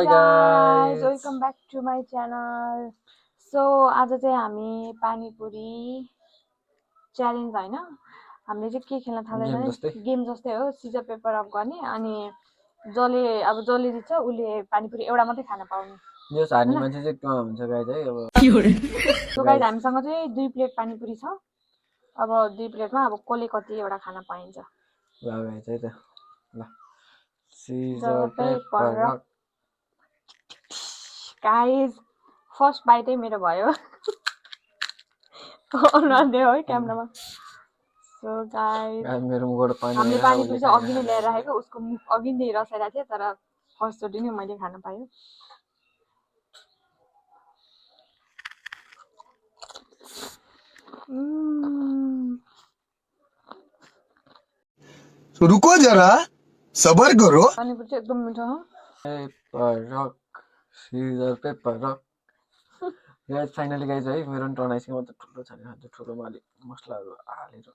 Hi guys, guys. welcome back to my channel. So आज चाहिँ हामी पानीपुरी च्यालेन्ज हैन हामीले चाहिँ के खेल्न गेम थाल्दैछ जस्तै गेम जस्तै हो सिजर पेपर रक गर्ने अनि जसले जित्छ उसले पानीपुरी एउटा मात्रै खान पाउने यो हार्ने मान्छे चाहिँ कहाँ हुन्छ गाइज है अब सो गाइस हामीसँग चाहिँ 2 प्लेट पानीपुरी छ अब 2 प्लेटमा अब कसले कति एउटा खान पाइन्छ ल गाइज है त ल scissor scissor paper rock guys first बाइटै मेरो भयो अनुहार देऊ है क्यामेरामा सो गाइस मेरो मुखबाट पानी हामीले आएर पानीपुरी चाहिँ अघि नै ल्याएर राखेको उसको मुख अघि नै रसाइरहेको थियो तर फर्स्टचोटि नै मैले खान पाएँ रुको जरा सबर करो पानीपुरी चाहिँ एकदम मिठो हो paper rock scissor paper rock guys finally guys है मेरो पनि टर्न आइसक्यो म त ठुलो छ नि खान्छु ठुलोमा अलिक मसलाहरू हालेर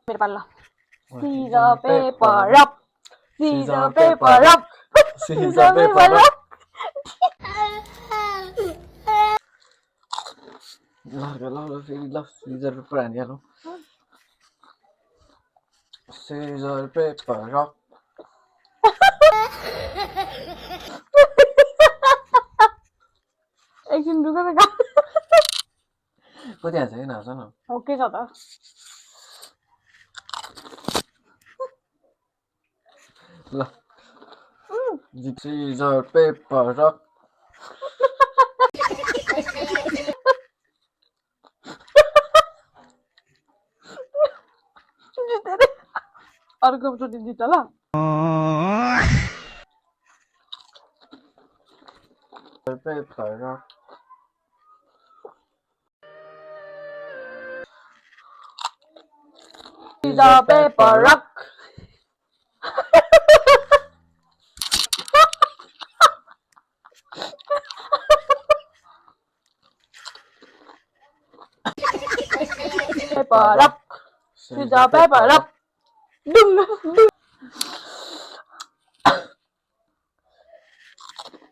मेरो पालो scissor paper rock scissor paper rock scissor paper rock ल फेरि ल सिजर पेपर हानिहालौँ सिजर पेपर रक एकछिन रुक न कति हान्छ कि नहाल्छ न ओके छ त ल सिजर पेपर रक अर्कोचोटि जित्छ ल paper rock scissor paper rock paper rock scissor paper rock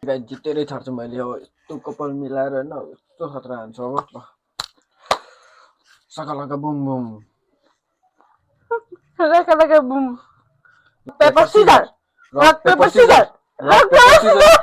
guys जितेरै छाड्छु मैले अब यस्तो कपाल मिलाएर होइन यस्तो खतरा हान्छु अब ल सकालका बुम बुम लगा boom paper scissor rock paper scissor rock paper Caesar